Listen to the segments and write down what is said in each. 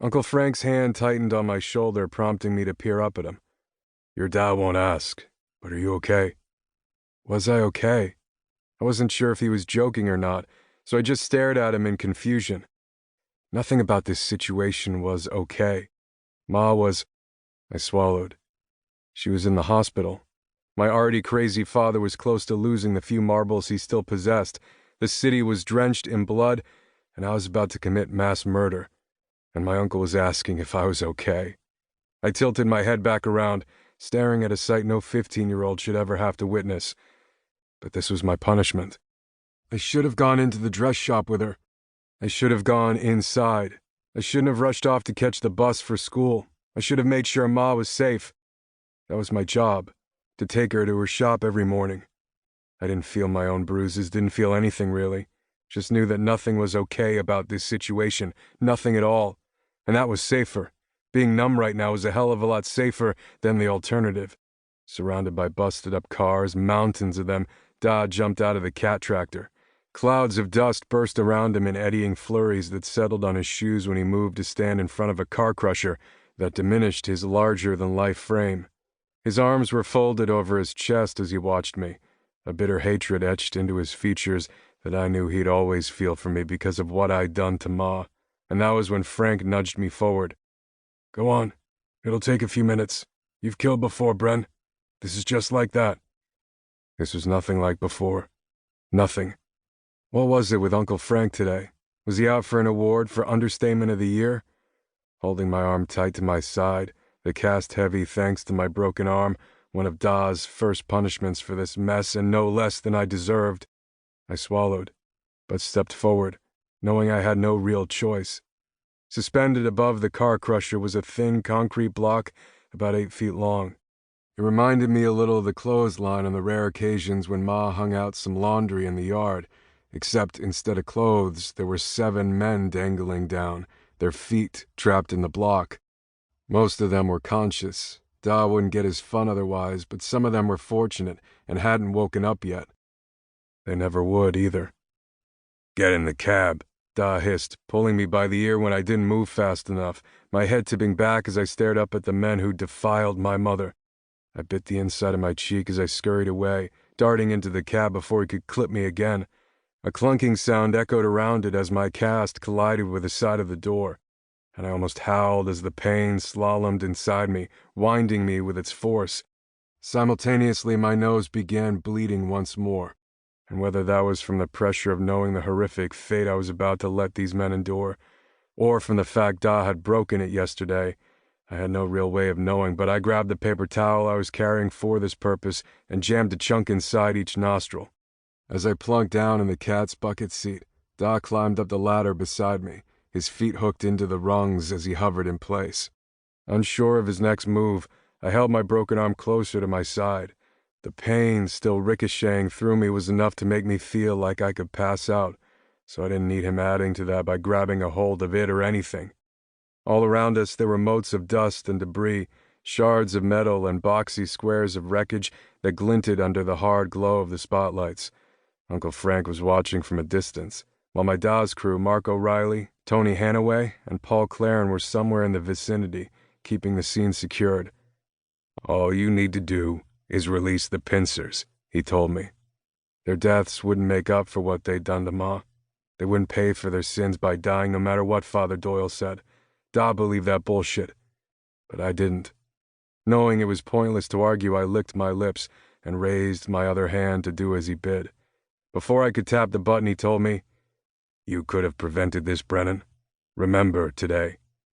Uncle Frank's hand tightened on my shoulder, prompting me to peer up at him. Your dad won't ask, but are you okay? Was I okay? I wasn't sure if he was joking or not, so I just stared at him in confusion. Nothing about this situation was okay. Ma was... I swallowed. She was in the hospital. My already crazy father was close to losing the few marbles he still possessed. The city was drenched in blood, and I was about to commit mass murder. And my uncle was asking if I was okay. I tilted my head back around, staring at a sight no 15-year-old should ever have to witness. But this was my punishment. I should have gone into the dress shop with her. I should have gone inside. I shouldn't have rushed off to catch the bus for school. I should have made sure Ma was safe. That was my job, to take her to her shop every morning. I didn't feel my own bruises, didn't feel anything really. Just knew that nothing was okay about this situation, nothing at all. And that was safer. Being numb right now was a hell of a lot safer than the alternative. Surrounded by busted-up cars, mountains of them, Da jumped out of the cat tractor. Clouds of dust burst around him in eddying flurries that settled on his shoes when he moved to stand in front of a car crusher that diminished his larger-than-life frame. His arms were folded over his chest as he watched me, a bitter hatred etched into his features that I knew he'd always feel for me because of what I'd done to Ma. And that was when Frank nudged me forward. Go on. It'll take a few minutes. You've killed before, Bren. This is just like that. This was nothing like before. Nothing. What was it with Uncle Frank today? Was he out for an award for Understatement of the Year? Holding my arm tight to my side, the cast heavy thanks to my broken arm, one of Da's first punishments for this mess and no less than I deserved. I swallowed, but stepped forward, knowing I had no real choice. Suspended above the car crusher was a thin concrete block about 8 feet long. It reminded me a little of the clothesline on the rare occasions when Ma hung out some laundry in the yard, except instead of clothes, there were 7 men dangling down, their feet trapped in the block. Most of them were conscious. Da wouldn't get his fun otherwise, but some of them were fortunate and hadn't woken up yet. They never would, either. Get in the cab, Da hissed, pulling me by the ear when I didn't move fast enough, my head tipping back as I stared up at the men who defiled my mother. I bit the inside of my cheek as I scurried away, darting into the cab before he could clip me again. A clunking sound echoed around it as my cast collided with the side of the door, and I almost howled as the pain slalomed inside me, winding me with its force. Simultaneously, my nose began bleeding once more, and whether that was from the pressure of knowing the horrific fate I was about to let these men endure, or from the fact Da had broken it yesterday, I had no real way of knowing, but I grabbed the paper towel I was carrying for this purpose and jammed a chunk inside each nostril. As I plunked down in the cat's bucket seat, Da climbed up the ladder beside me, his feet hooked into the rungs as he hovered in place. Unsure of his next move, I held my broken arm closer to my side. The pain still ricocheting through me was enough to make me feel like I could pass out, so I didn't need him adding to that by grabbing a hold of it or anything. All around us there were motes of dust and debris, shards of metal and boxy squares of wreckage that glinted under the hard glow of the spotlights. Uncle Frank was watching from a distance, while my Dawes crew, Mark O'Reilly, Tony Hanaway, and Paul Claren were somewhere in the vicinity, keeping the scene secured. All you need to do is release the pincers, he told me. Their deaths wouldn't make up for what they'd done to Ma. They wouldn't pay for their sins by dying no matter what Father Doyle said. Da believed that bullshit, but I didn't. Knowing it was pointless to argue, I licked my lips and raised my other hand to do as he bid. Before I could tap the button, he told me, You could have prevented this, Brennan. Remember, today,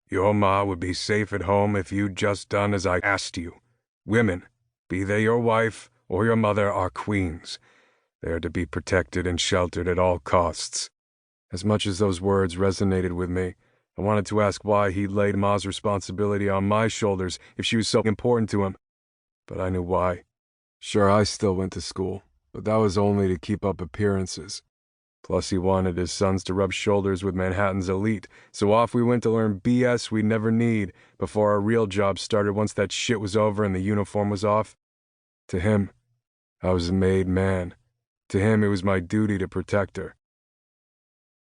your Ma would be safe at home if you'd just done as I asked you. Women, be they your wife or your mother, are queens. They are to be protected and sheltered at all costs. As much as those words resonated with me, I wanted to ask why he'd laid Ma's responsibility on my shoulders if she was so important to him. But I knew why. Sure, I still went to school, but that was only to keep up appearances. Plus, he wanted his sons to rub shoulders with Manhattan's elite, so off we went to learn BS we'd never need before our real job started once that shit was over and the uniform was off. To him, I was a made man. To him, it was my duty to protect her.